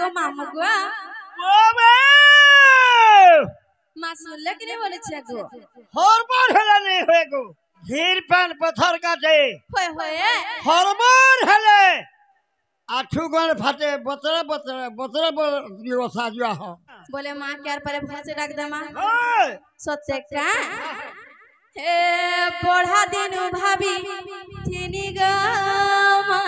গো মামু গো মা শুনলে কি রে বলেছে গো হরবার হেলে নেই হয়ে গো ধীর পান পথর কাছে হয়ে হয়ে হরবার হেলে আঠুগণ ফাটে বতরে বতরে বতরে বসা যা হ বলে মা কে আর পরে ভাষে ডাক দে মা ওই সত্যি কা হে পড়া দিন ভাবি চিনি গো মা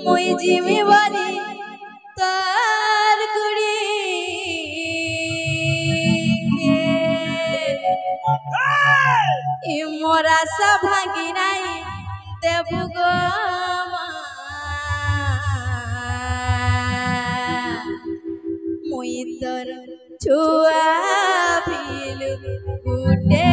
মই জিমি বলি তার গুড়ি মোরা সব ভাঙি নাই দেবু গো মা মই তোর ছুয়া ভিলু গুটে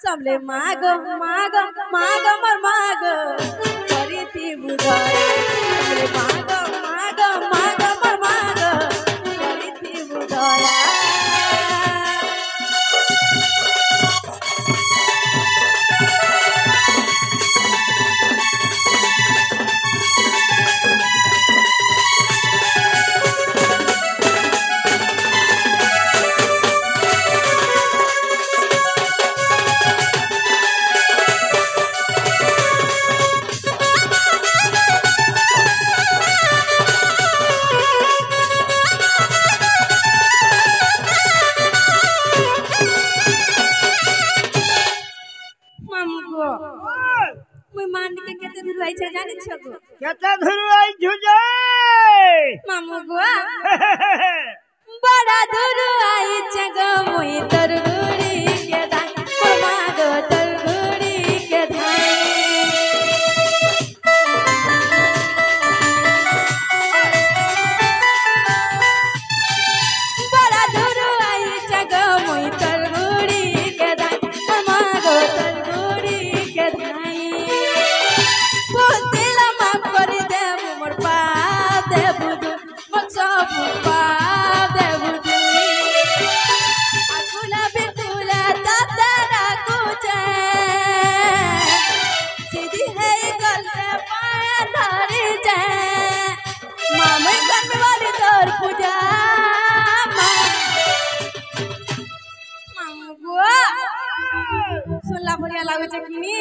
सबले मागो मागो मागो मर मागो करी थी बुधाया सबले मागो मागो मागो मर मागो करी थी बुधाया কেতে ধুরুই ঝুজে মামু গো বড়া ধুরুই গো মুই তোর গুড়ি কে ধাই মোর মা গো তোর গুড়ি কে ধাই বড়া ধুরুই গো মুই তোর গুড়ি কে ধাই মোর মা গো তোর গুড়ি কে ধাই सुनला बढ़िया लागो छै किनी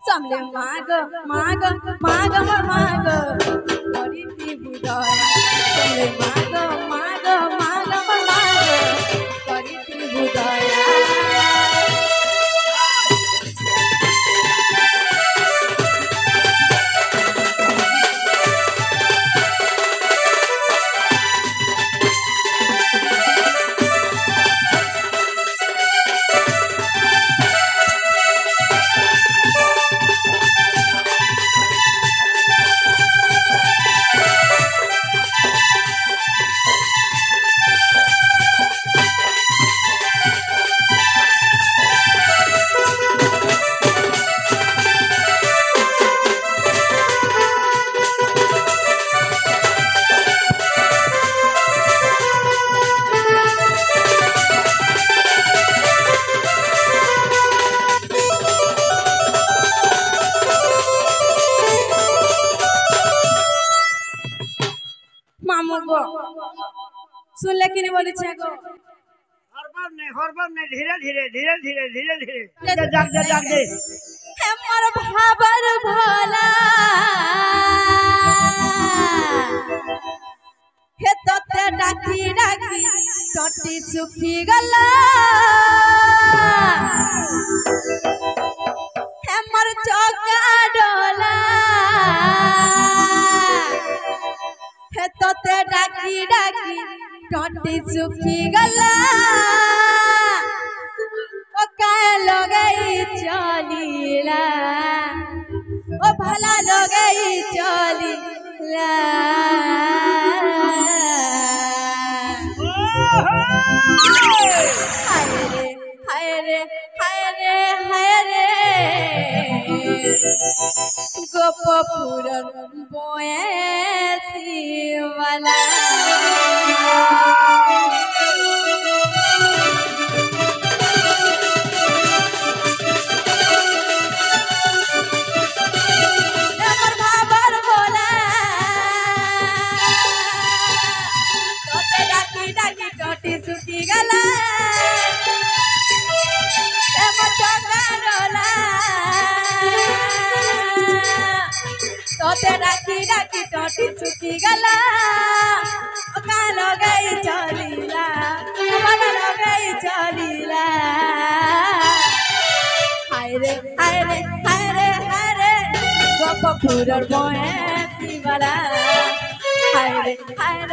समले मागो मागो मागो मागो करी थी बुधाया समले मागो मागो मागो मागो करी थी बुधाया मामू गो सुन ले किने बोले छे गो हरबर ने धीरे धीरे धीरे धीरे धीरे धीरे जाग दे हमर भाबर भोला हे तोते डाकी डाकी टटी सुखी गला हमर चौका डोला हे तोते डाकी डाकी टटी सुखी गला ओ काहे लगई चलीला ओ भला लगई चलीला हाय रे गोपपुर बोएसी वाला तोते डाकी डाकी टोटी सुखी गला ओका लगई चलीला ओका लगई चलीला हाय रे गोपपुर बोएसी वाला हाय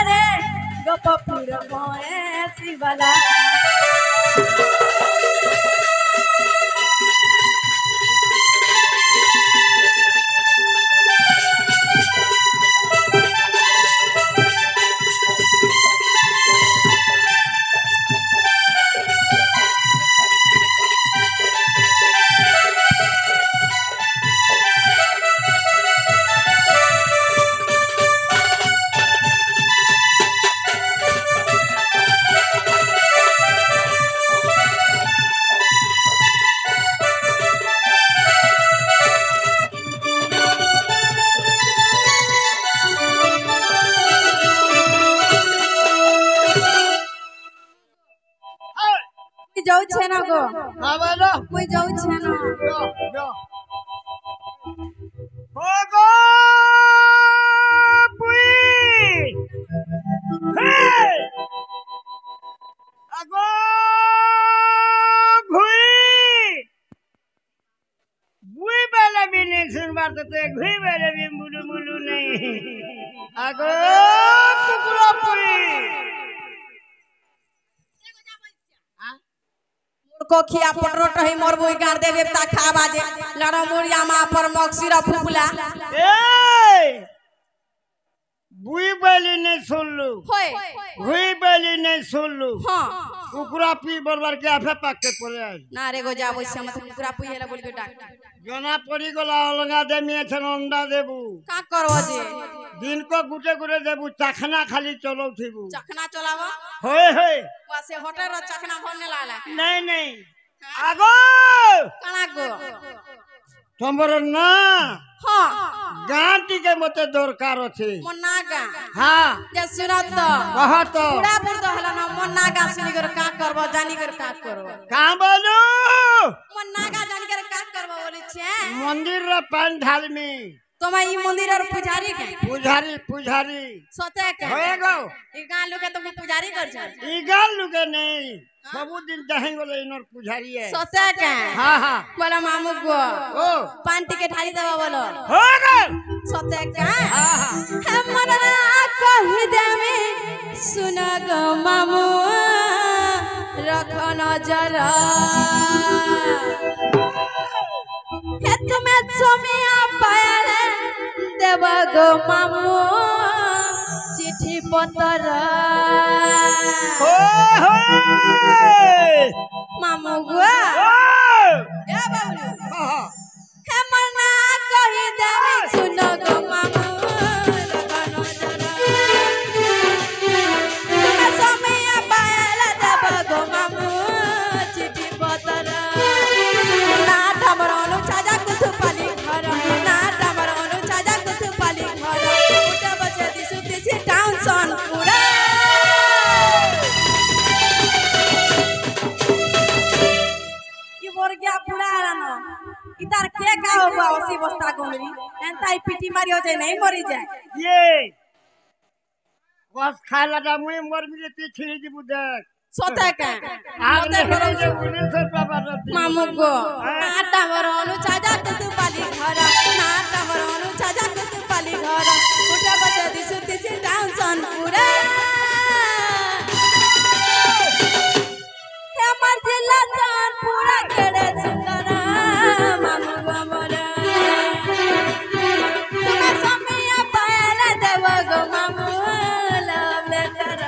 रे गोपपुर बोएसी वाला जाऊ छे ना गो आवालो कोई जाऊ छे ना यो हो गो पुई हे आगो भुई बेले भी नहीं सुन बात तो घुई बेले भी मुलु मुलु नहीं आगो कुकुरा पुई कोखिया पटरो टही मरबो गाड़ दे देवता खा बाजे लड़ा मुरिया मा पर मक्सिरा फुफुला ए बुई बेली नहीं सुनलू होय घुई बेली नहीं सुनलू हां कुकुरा पी बरबर के आफे पाक के पड़े आई ना रे गो जाबो से मत कुकुरा पुई हेला बोल के डाक जना पड़ी गला अलंगा दे मिए छन अंडा देबू का करबो जे दिन को गुटे गुटे देबू चखना खाली चलो थीबू चखना चलावा होय होय वासे होटल रो चखना भरने लाला नहीं नहीं आगो काना गो तमर ना हां गांटी के मते दरकार अछि मोनागा हां जे सुनत तो कह तो पूरा बुरद हला ना मोनागा सुनी कर का करबो जानी कर का करबो का बोलू मोनागा जानी कर का करबो बोली छे मंदिर रे पान ढाल में तोमा ई मंदिर और पुजारी के पुजारी सोते के होए गो ई गां लोग के तो पुजारी कर छ ई गाल लुके नहीं सबु दिन दही वाला इनर पुजारी है सोते के हां हां बोला मामू गो ओ पान टिकट हाली देबा बोलो हो गो सोते के हां हां हमर कहि देमी सुन गो मामू रख नजर हे तुम्हें सोमिया पायल देव गो मामू चिट्ठी पतर हो मामू गो ए बाबू हां हे मना कहि देमी सुन गो मामू रख नजर तुम्हें सोमिया पायल देव गो मामू चिट्ठी पतर ना तमरनु छाजा कुछ पाली घर ना तमरनु छाजा कुछ पाली घर उठे बचे दिसु दिसी टाउन सन पूरा गया पूरा आराम इधर के का होगा उसी बस्ता गोमरी एंता ही पीटी मारी हो जाए नहीं मरी जाए ये কস খাইলা যা মুই মর মিলে তুই ছিড়ে দিব দেখ সতে কে আর মতে ঘর যে উনিশের বাবা রাতি মামু গো নাটা বরনু চাজা তুতু পালি ঘর নাটা বরনু চাজা তুতু পালি ঘর উঠে বসে দিছু তিছি টাউন সনপুরে আমার জিল্লা সনপুরা কেড়ে সুন্দর মামু গো মোরা তোমার সমিয়া পায়লা দেব গো মামু লাভ লেটার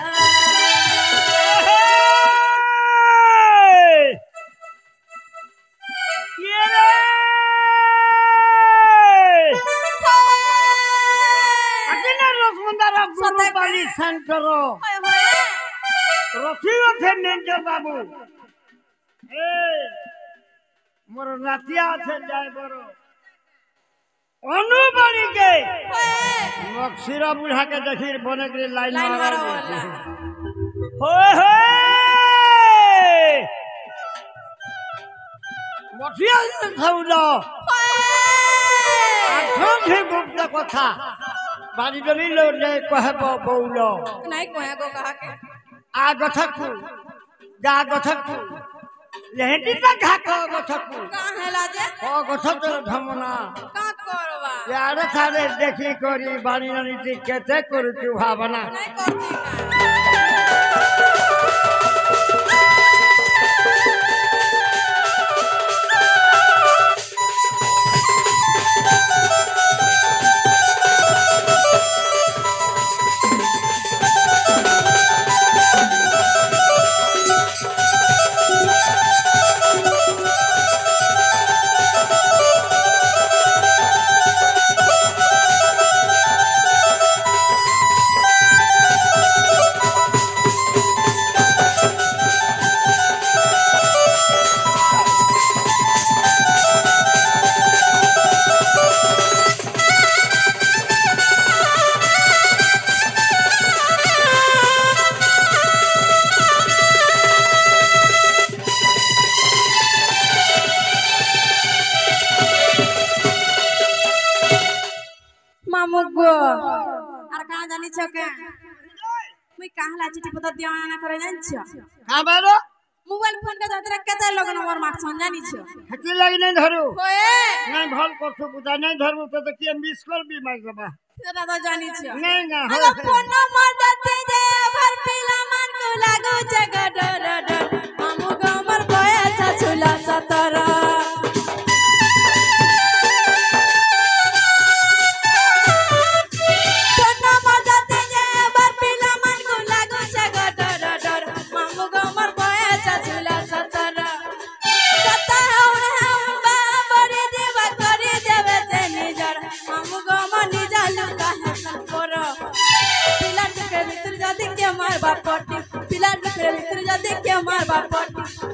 সেন্টার রথি আছে মেঞ্জর বাবু মোর রাতিয়া আছে যাই বড় অনুবাড়িকে মক্সিরা বুড়াকে দেখি বনে গিয়ে লাইন মারা হয় মঠিয়া থাউল গুপ্ত কথা বাড়ি ডলি লে কহব বৌল নাই কয়া গো কাকে আ গথকু গা গথকু লেহেটি তা ঘাক গথকু কা হেলা যে ও গথক ধমনা কা করবা यार सारे देखी करी बाणी नीति केते करूचु भावना নাই করছি মামু গো আর কা জানিছ কে মুই কাহলা চিঠি পত্র দিয়া না করে জানিছ কাবারো মোবাইল ফোন কে ধরে কেতে লগন আমার মাক সন জানিছ হেতি লাগি নাই ধরু ওয়ে নাই ভাল করছো বুঝা নাই ধরবো তো কি মিস করবি মাই বাবা সেটা তো জানিছ নাই না আগো ফোন নম্বর দতে যে ভর পিলা মান কো লাগো জগড ডড মামু গো আমার বয়স 16 17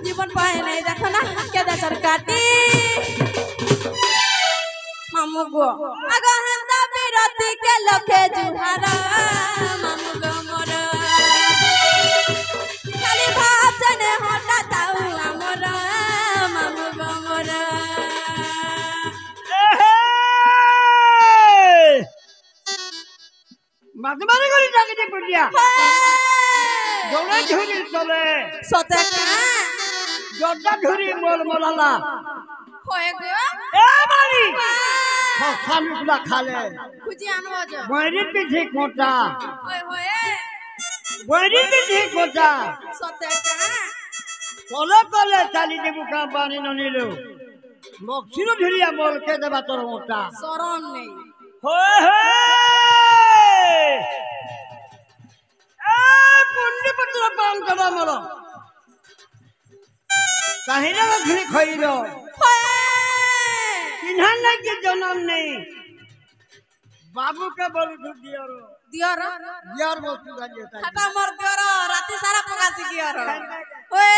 জীবন পায় নাই দেখো না কেদা সরকাটি মামু গো আগো হান্দা বিরতি কে লখে জুহারা মামু গো মোর খালি ভাবনে হটা তাও আমর মামু গো মোর মাতমারি করি জাগিতে পড়িয়া দৌড়ে ধরি চলে সতে জর্দা ধরি মোল মোলালা হয়ে গো এ বাড়ি খালুকলা খালে খুঁজি আনবো যা বৈরি পিঠে কোটা হয়ে বৈরি পিঠে কোটা সতে কলে কলে চালি দেবু কা পানি ননিলো মক্সির ধরিয়া মোল কে দেবা তোর মোটা শরণ নেই হয়ে হয়ে পুণ্যপত্র পান করা মর কাহিনা ঘুরি খইল চিহ্নার নাকি জনম নেই বাবুকে বলু দিয়র দিয়র দিয়র বস্তু গালিয়ে তাই হাটা মর দিয়র রাতি সারা পকাছি দিয়র ওয়ে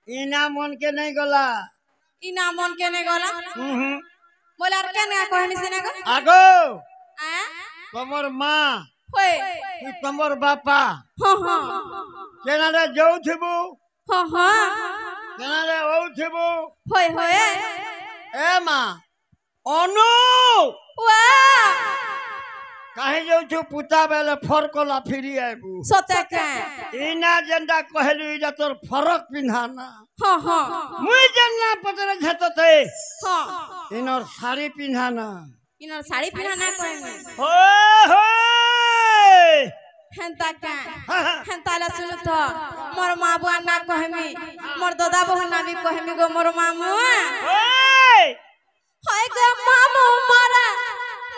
इना मन के नहीं गला इना मन के ने गला बोले আর কেন কহনি সিনে গো আগো আ তোমার মা হই কি তোমার বাপা হ হ কেনারে যাউথিবু হ হ কেনারে ওউথিবু হই হই এ মা অনু ওয়া কাহে যাউছু পুতা বেলে ফরকলা ফিরি আইবু সতে কে ইনা জেন্ডা কহেলু ইটা তোর ফরক পিন্ধানা হ হ মুই জেন্না পতরে ঝেততে হ ইনর শাড়ি পিন্ধানা ইনার শাড়ি পিনা না কইনি হই হেনতা কে হেনতা লা শুনু তো মোর মা বুয়া না কহমি মোর দাদা বহু না বি কহমি গো মোর মামু হই হয় গো মামু মারা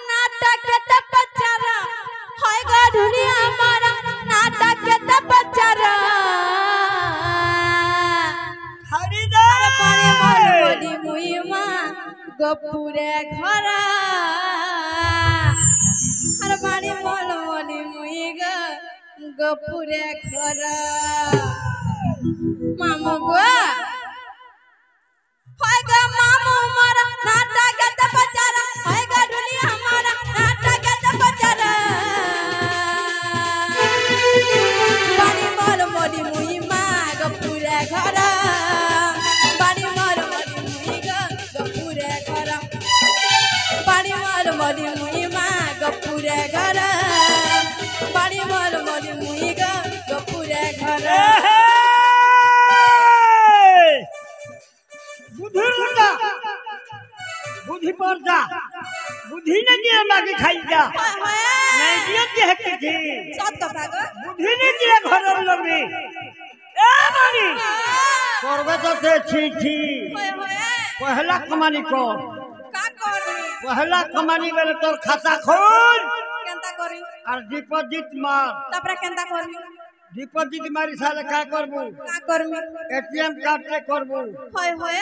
নাটকেতে পচারা হয় গো দুনিয়া মারা নাটকেতে পচারা হরিদার পারে মোর বলি মুই মা গপুরে ঘরা আর বাড়ি মোর বলি মুই গপুরে ঘরা মামু গো হয় গো মামু মারা নাটকেতে পচারা হয় গো দুনিয়া মারা নাটকেতে পচারা বাড়ি মোর বলি মুই মা গপুরে ঘরা বাড়ি মোর বলি মুই গপুরে ঘরা বাড়ি মোর বলি মুই মা গপুরে ঘরা বাড়ি মোর বলি মুই গপুরে ঘরা বুদ্ধি না বুদ্ধি পর যা বুদ্ধি ने दिया मागी खाई जा नहीं दिया जे हकी थी সব কথা গো बुद्धि ने दिया घरर लगी ए मानी करबे तो थे छी छी হয় হয় पहला कमानी को কা করবি पहला कमानी बेले तोर खाता खोल কেনতা করি और डिपॉजिट मार তারপরে কেনতা করবি डिपॉजिट मारी साले का करबू কা করবি एटीएम कार्ड से करबू হয় হয়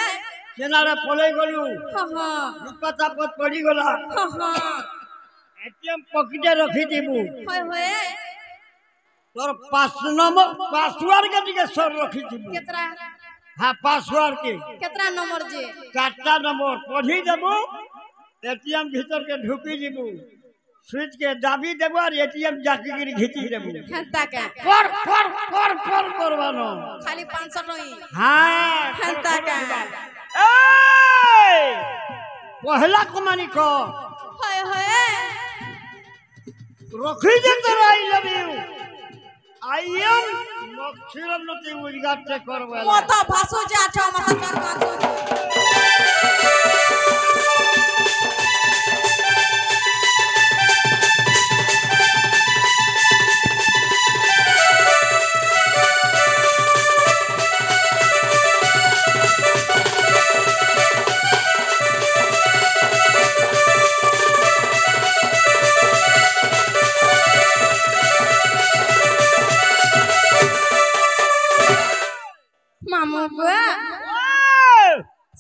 केनारे पले गलू হ হ विपता पत पड़ी गला হ হ एटीएम पकड़े रखी दीबू হয় হয় तोर 5 नंबर पासवर्ड के दिके सर रखी दीबू केतरा हां पासवर्ड के केतरा नंबर जे 4टा नंबर पढ़ी देबू एटीएम भीतर के ढुकी दीबू स्विच के दाबी देबू और एटीएम जाके गिर घिची देबू হেনতা কে पर करवानो খালি 500 টই हां হেনতা কে ए पहला कमानी को হয় হয় रखी दे तोर I love you I am मक्षरम नती उजगाटे करबे মত ভাসু যা ছ মাস চার কাঁচু মামু গো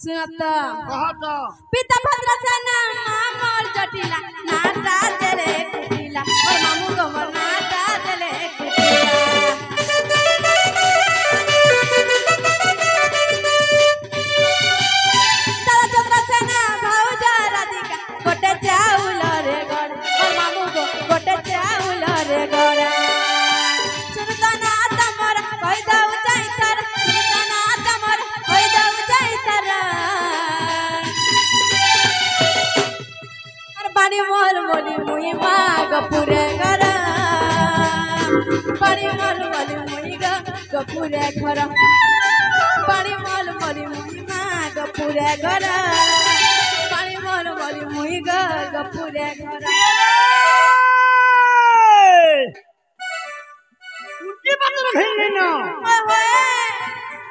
सुनत कहत पिता भद्रसेन मामर जटिला नाटा देले कुटिला और मामू गो मोर नाटा देले कुटिला तारा चंद्रसेन भाउजा राधिका गोटे चाउल रे गड़ और मामू गो गोटे चाउल रे गड़ सुनतना तमर कहि दउ चाइतर सुनतना तमर कहि दउ चाइतर बाड़ी मोल बोली मुई माँ गपुरे घर बाड़ी मोल बोली मुई गपुरे घर बाड़ी मोल बोली मुई माँ गपुरे घर बाड़ी मोल बोली मुई गपुरे घर उनकी बात रखेंगे ना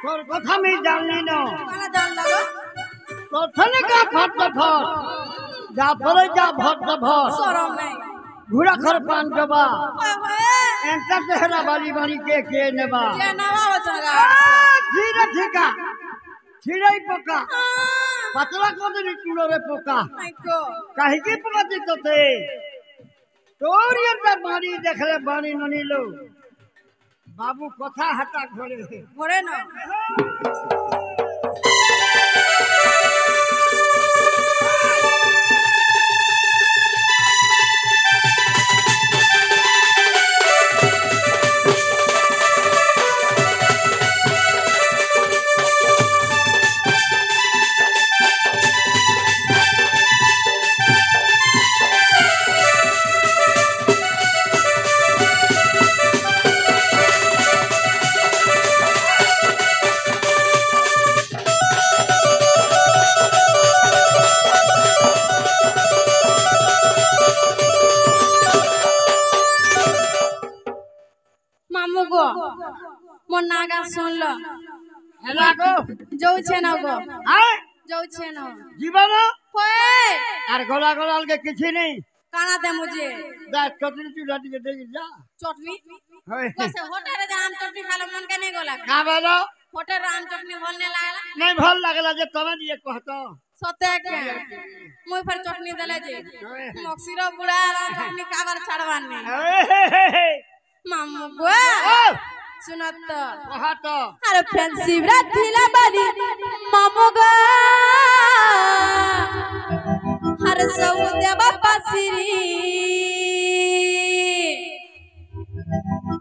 तोर कथा में जानली ना काला जान लगो तो थने का फट जा परे जा भट भट शरम नहीं घुड़ा खर पान जबा ओए होए एंटा चेहरा वाली वाली के नेबा ये नवा वचनगा धीरे ठेका छिड़ाई पोका पतला को दे टूलो रे पोका माइको काहे की पोका दितते तोर ये बानी देखले बानी ननी लो বাবু কথা হাতা ঘরে ঘরে না মামু গো মোর নাগা শুনলো হেলা গো যাচ্ছে না গো আয় যাচ্ছে না জীবন কই আর গলা গলালকে কিছু নেই কানা দে মুঝে যা চটনি চুলা দিকে দেখি যা চটনি হয় কইছে হোটেলে যে আম চটনি খালো মন কে নেই গলা না বলো হোটেলে আম চটনি ভাল নে লাগলা नहीं भल लगला जे तमे दिए कहतो সতে কে মুই ফের চটনি দেলে যে মক্সির বুড়া আম চটনি কাবার ছাড়বার নেই মামু গো শুনত তো कहतो আরে ফ্যান্সি রাত দিলা বাড়ি মামু গো हर सऊदे बापा सिरी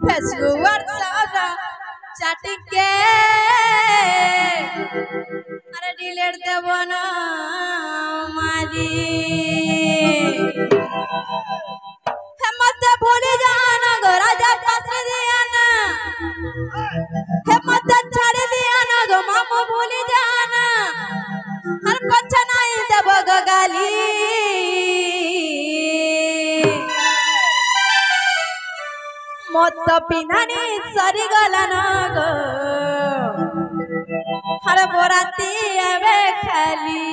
फेसबुक सारा चाटिके अरे डिलीट देबो ना मारी हिम्मत भूल जाना गो राजा पात्र दिया ना हिम्मत छाड़ दिया ना गो मामू भूल जाना हर कुछ नहीं देबो गो गाली मत पिनानी सरी गला ना गो हर बोराती आवे खाली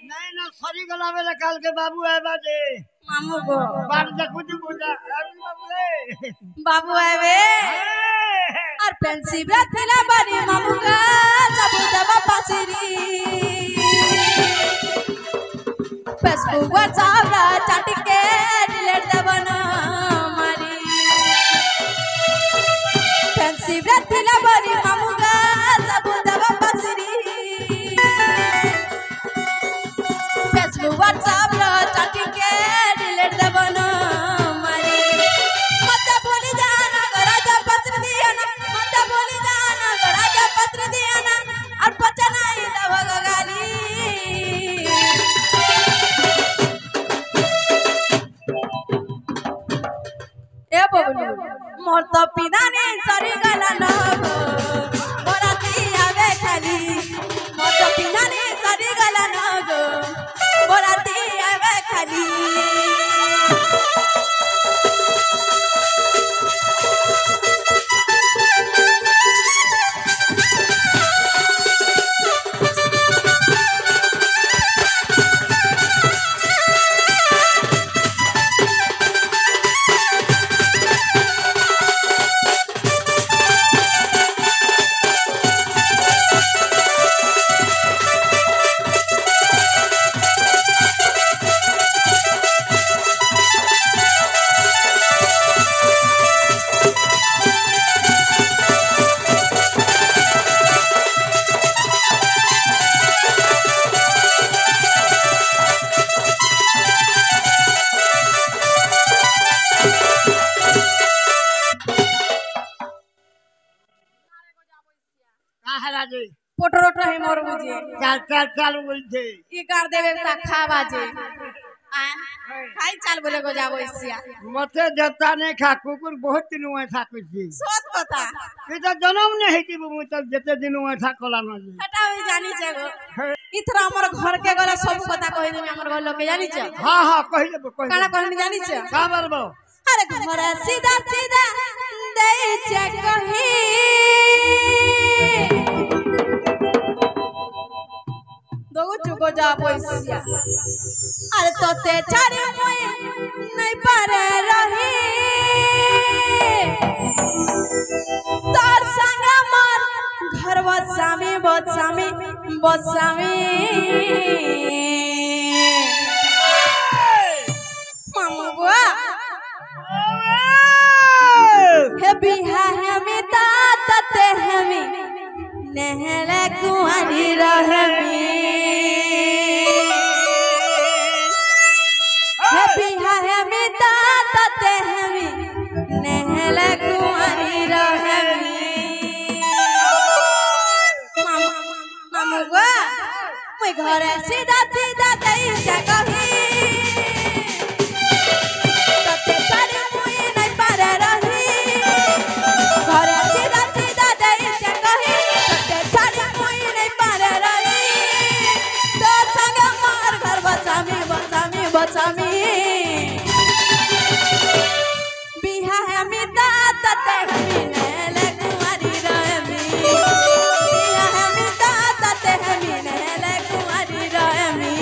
नहीं ना सरी गला में काल के बाबू है बाजे मामू गो बात देखो जी बोला अभी बाबू रे बाबू आवे और पेंसी ब्रथिला बनी मामू का सबू दबा पासिरी फेसबुक व्हाट्सएप चाटिके डिलीट देबना मारी पेंसी ब्रथिला बनी मामू का सबू दबा पासिरी फेसबुक व्हाट्सएप चाटिके डिलीट देबना मारी मत भूली जाना गो राजा पत्र दिया ना मत भूली जाना गो राजा पत्र दिया ना और पचना ही दबा गाली ए बबलू मोर तो पिदाने सरी गला न गो बोराती आवे खाली मोर तो पिदाने सरी गला न गो बोराती आवे खाली काहला जी पोटरोट है मोर बुझे चल चल चल बोलते ई कर देवे ता खावा जे खाई चाल बोले गो जाबो इसिया मते जता नहीं खा कुकुर बहुत दिन हुए था कुछ सोत पता ये तो जन्म नहीं है कि वो तब जते दिन हुए था कोला ना जी हटा होई जानी छे गो इथरा हमर घर के गला सब पता कहि देमी हमर घर लोग के जानी छे हां हां कहि दे कहि काना कहनी जानी छे का बरबो अरे घर सीधा सीधा दे छे कहि दोगो चुको जाबो इसिया अरे तोते चारे मोय नहीं पारे रही तार संग मार घर बसामी बसामी बसामी मामू बुआ हे हे बिहा हमें ताते हमें नहला कुआरी रहमी हे बिहा हमें ताते हमें नहला कुआरी रहमी मामू गो मुई घरे सीधा सीधा दई से कही तते सारी मुई नहीं पारे रही घरे सीधा सीधा दई से कही तते सारी मुई नहीं पारे रही तो संग मार घर बचामी बचामी बचामी बिहा हमी ताते हमी नहले कुंवारी रहमी बिहा हमी ताते हमी नहले कुंवारी रहमी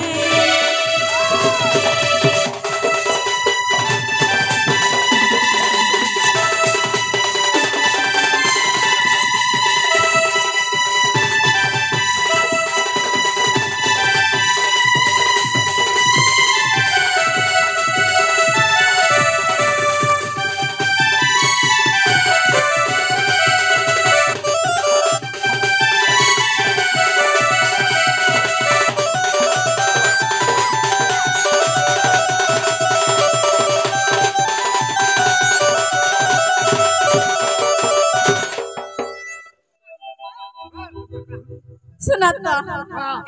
सुना तो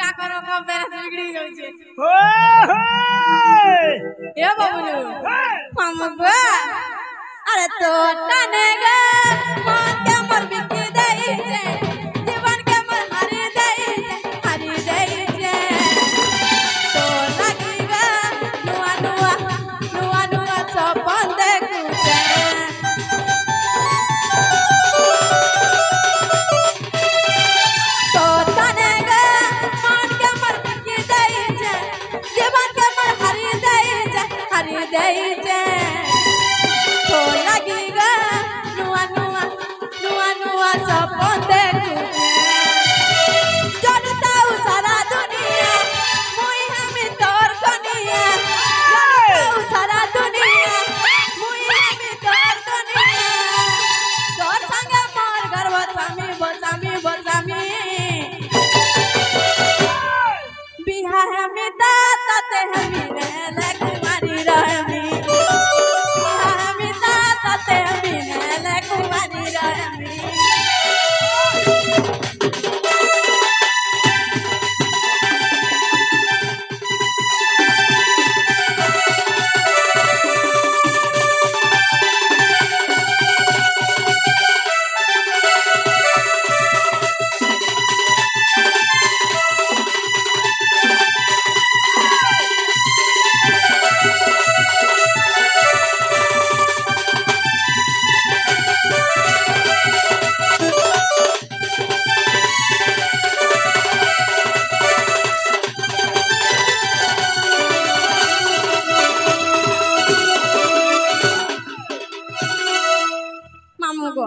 का करो को मेरा बिगड़ी गई छे हो ए बाबूलू हम गो अरे तो तने गे मन के मर बिकी दई छे जीवन के मर हरी दई छे तो लगी गे नुआ नुआ नुआ नुआ सपन देखू छे तो तने गे मन के मर बिकी दई छे जीवन के मर हरी दई छे तो लगी गे नुआ नुआ नुआ नुआ सपन देखू छे जनता सारा दुनिया मुई हमी तोर कनिया जनता सारा दुनिया मुई हमी तोर कनिया तोर संगे मोर घर बचामी बचामी बचामी बिहा हमी ताते हमी नहले कुंवारी रहमी बिहा हमी ताते हमी नहले कुंवारी रहमी मामू गो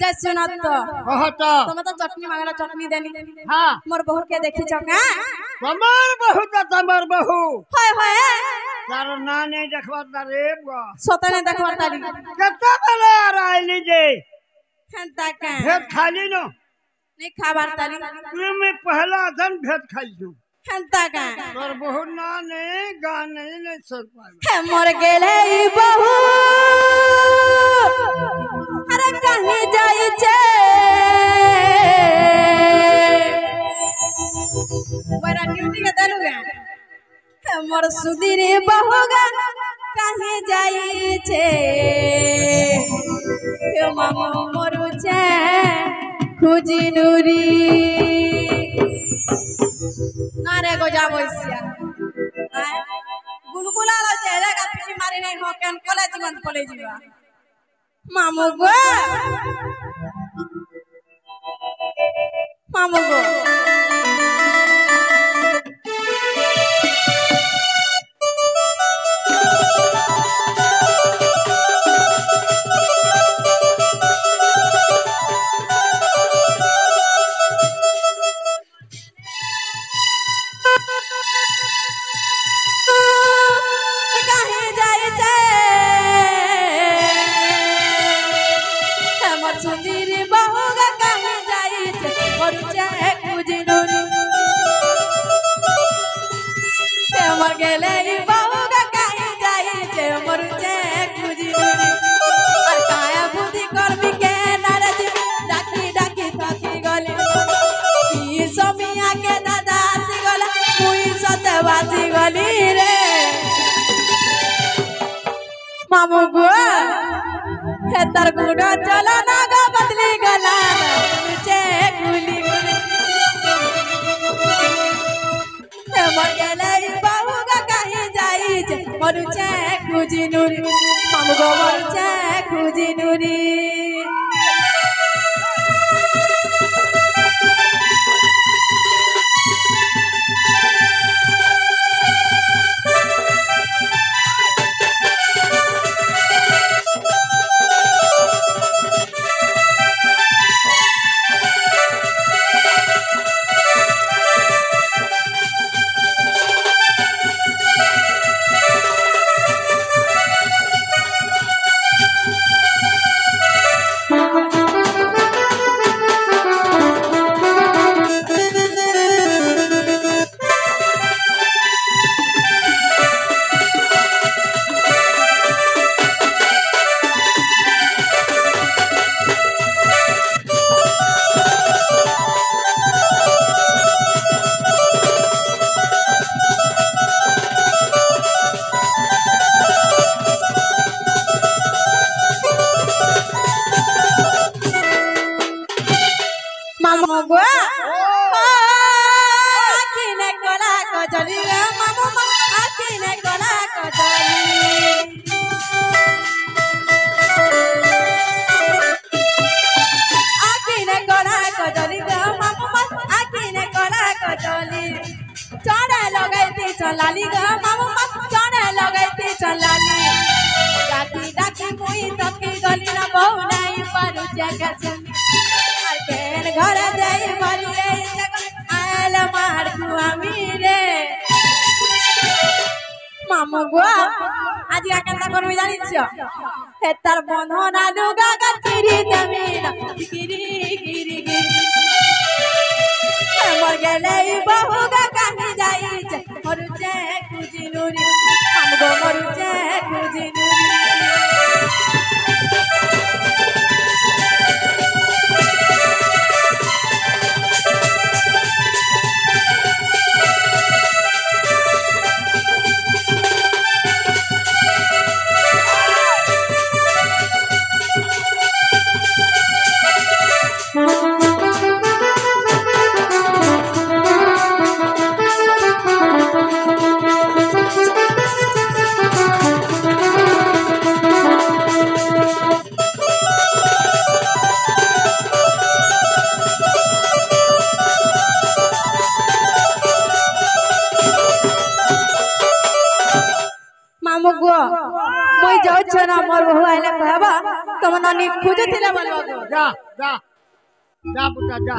जय सुना तो बहुत तुम तो चटनी मांगला चटनी देनी हाँ मोर बहू के देखी छ का तमर बहु हाय हाय तारो ना नहीं देखवा रे बुआ सोतने देखवा ताली कत्ता बेला आइली जे हंता का भेद खाली नो नहीं खाबार ताली मैं पहला दिन भेद खाई छु हंता का तोर बहु ना नहीं गाने नहीं सर पाए है मोर गेले ई बहू अरे कहीं जाई छे बड़ा ड्यूटी के देलु गे है मोर सुधीर बहू गा कहीं जाई छे हे मामा मोरू छे खुजी नुरी ना रे गो जा बइसिया गुलगुला लो चेहरा का पीछे मारी नहीं हो केन कॉलेज मन कॉलेज जीवा मामू गो मामू गो गेले बहु का कहीं जाई जे मरुचे खुजी और काया बुद्धि कर्मी के नाराज डाकी डाकी थकी गले ई समिया के दादा आसी गला मुई सते बासी गली रे मामू गो हेतर गुडो चलो ना गो बदली गला चे गुली मर गेले बाबू का कहीं जाई जे मरुचे खुजी नुरी मामू गो मरुचे खुजी नुरी मामू गो आखिने कोला कचली मामू आखिने कोला कचली आखिने कोला कचली मामू आखिने कोला कचली चढ़े लगैती चलाली ग मामू चढ़े लगैती चलाली डाकी डाकी मुई तकी गली ना बहु नहीं पारू जगह केन घर जाई मरी रे आयल मार कुआमी रे मामू गो आज का केनता करबी जानि छ हेतर बंधना लुगा का चिरी जमीन गिरी गिरी गिरी मर गेले बहु का कहीं जाई छ मरुचे खुजी नुरी मामू गो मरुचे खुजी नुरी मामू गो मुई जाऊ छ ना मोर बहु आइले कहबा तुम नानी खुद थिला बोलबा जा जा जा पुता जा